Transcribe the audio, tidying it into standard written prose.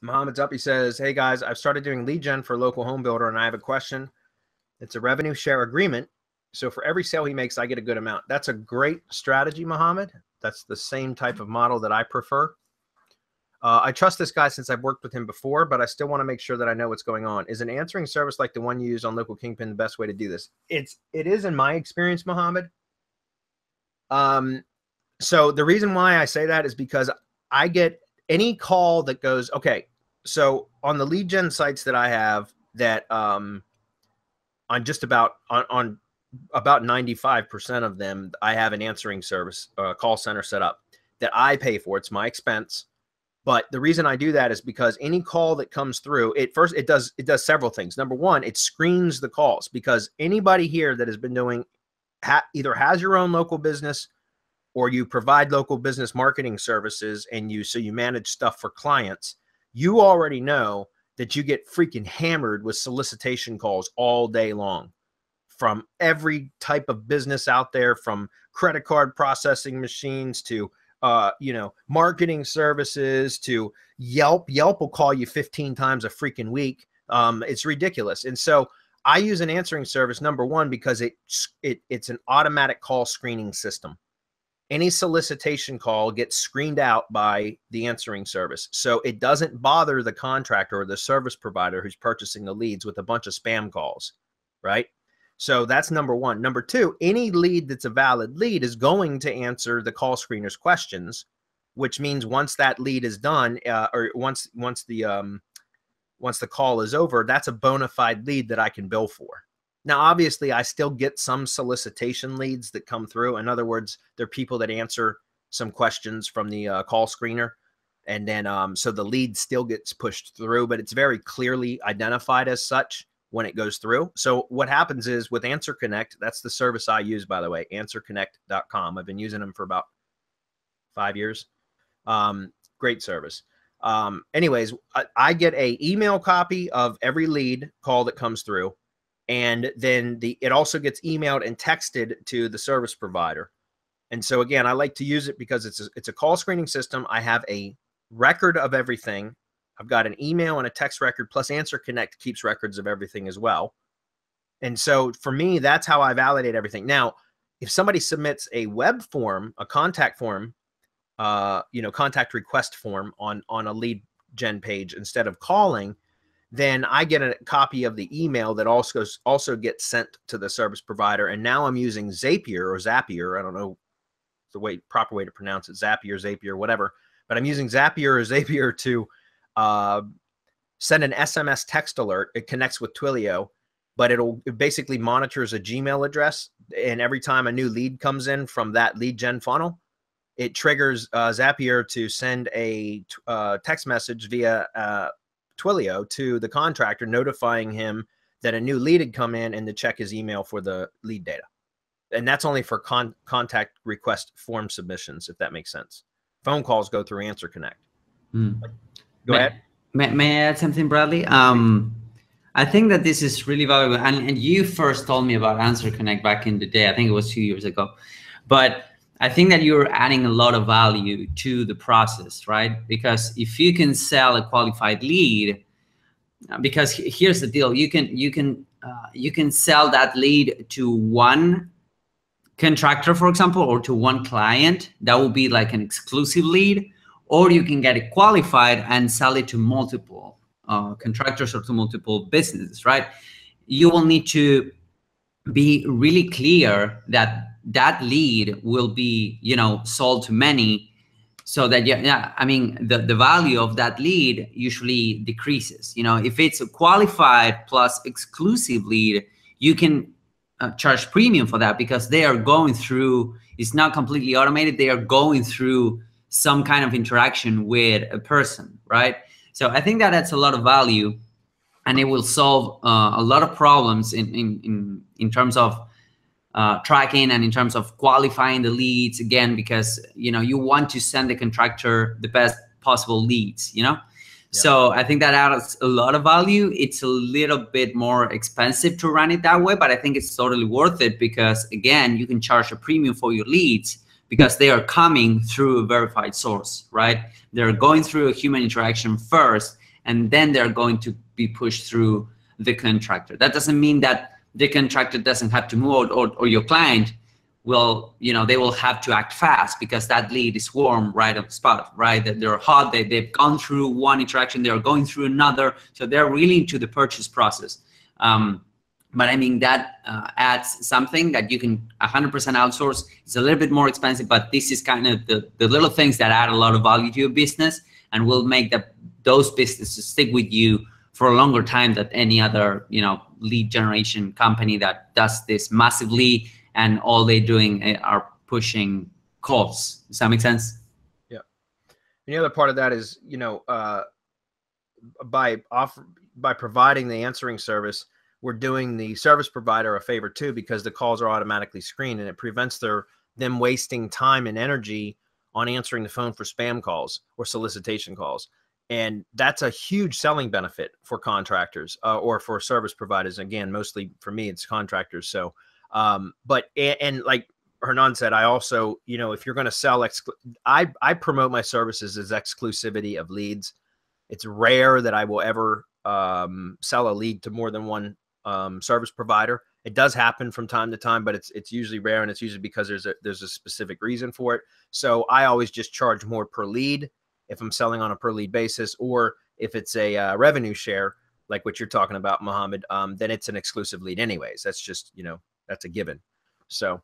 Mohammed's up. He says, hey guys, I've started doing lead gen for a local home builder and I have a question. It's a revenue share agreement. So for every sale he makes, I get a good amount. That's a great strategy, Mohammed. That's the same type of model that I prefer. I trust this guy since I've worked with him before, but I still want to make sure that I know what's going on. Is an answering service like the one you use on Local Kingpin the best way to do this? It is in my experience, Mohammed. So the reason why I say that is because I get any call that goes, okay, so on the lead gen sites that I have that on just about on about 95% of them, I have an answering service, call center set up that I pay for. It's my expense. But the reason I do that is because any call that comes through, it does several things. Number one, it screens the calls, because anybody here that has been doing either has your own local business or you provide local business marketing services and you manage stuff for clients, you already know that you get freaking hammered with solicitation calls all day long from every type of business out there, from credit card processing machines to marketing services to Yelp. Yelp will call you 15 times a freaking week. It's ridiculous. And so I use an answering service, number one, because it's an automatic call screening system. Any solicitation call gets screened out by the answering service. So it doesn't bother the contractor or the service provider who's purchasing the leads with a bunch of spam calls, right? So that's number one. Number two, any lead that's a valid lead is going to answer the call screener's questions, which means once that lead is done, or once the call is over, that's a bona fide lead that I can bill for. Now, obviously, I still get some solicitation leads that come through. In other words, they're people that answer some questions from the call screener. And then so the lead still gets pushed through, but it's very clearly identified as such when it goes through. So what happens is with Answer Connect, that's the service I use, by the way, answerconnect.com. I've been using them for about 5 years. Great service. Anyways, I get a email copy of every lead call that comes through. And then it also gets emailed and texted to the service provider. And so again, I like to use it because it's a call screening system. I have a record of everything. I've got an email and a text record, plus Answer Connect keeps records of everything as well. And so for me, that's how I validate everything. Now, if somebody submits a web form, a contact form, contact request form on a lead gen page instead of calling, then I get a copy of the email that also gets sent to the service provider. And now I'm using Zapier or Zapier. I don't know the proper way to pronounce it, Zapier, whatever. But I'm using Zapier or Zapier to send an SMS text alert. It connects with Twilio, but it basically monitors a Gmail address. And every time a new lead comes in from that lead gen funnel, it triggers Zapier to send a text message via Twilio to the contractor, notifying him that a new lead had come in and to check his email for the lead data. And that's only for contact request form submissions, if that makes sense. Phone calls go through Answer Connect. Go ahead. May I add something, Bradley? I think that this is really valuable. And you first told me about Answer Connect back in the day. I think it was 2 years ago. But I think that you're adding a lot of value to the process, right? Because if you can sell a qualified lead, because here's the deal, you can sell that lead to one contractor, for example, or to one client. That will be like an exclusive lead, or you can get it qualified and sell it to multiple contractors or to multiple businesses, right? You will need to be really clear that that lead will be, sold to many, so that, the value of that lead usually decreases. If it's a qualified plus exclusive lead, you can charge premium for that, because they are going through, it's not completely automated. They are going through some kind of interaction with a person, right? So I think that adds a lot of value, and it will solve a lot of problems in terms of tracking and in terms of qualifying the leads, again, because you want to send the contractor the best possible leads. Yeah. So I think that adds a lot of value. It's a little bit more expensive to run it that way, but I think it's totally worth it, because again, you can charge a premium for your leads because they are coming through a verified source, right? They're going through a human interaction first, and then they're going to be pushed through the contractor. That doesn't mean that the contractor doesn't have to move, or your client will, they will have to act fast because that lead is warm right on the spot, right? That they're hot, they've gone through one interaction, they're going through another, so they're really into the purchase process. But I mean, that adds something that you can 100% outsource. It's a little bit more expensive, but this is kind of the little things that add a lot of value to your business and will make those businesses stick with you for a longer time than any other, lead generation company that does this massively and all they're doing are pushing calls. Does that make sense? Yeah. And the other part of that is, by providing the answering service, we're doing the service provider a favor too, because the calls are automatically screened and it prevents them wasting time and energy on answering the phone for spam calls or solicitation calls. And that's a huge selling benefit for contractors or for service providers. Again, mostly for me, it's contractors. So, but like Hernan said, I also, if you're going to sell, I promote my services as exclusivity of leads. It's rare that I will ever sell a lead to more than one service provider. It does happen from time to time, but it's usually rare, and it's usually because there's a specific reason for it. So I always just charge more per lead if I'm selling on a per lead basis, or if it's a revenue share, like what you're talking about, Mohammed, then it's an exclusive lead anyways. That's just, that's a given. So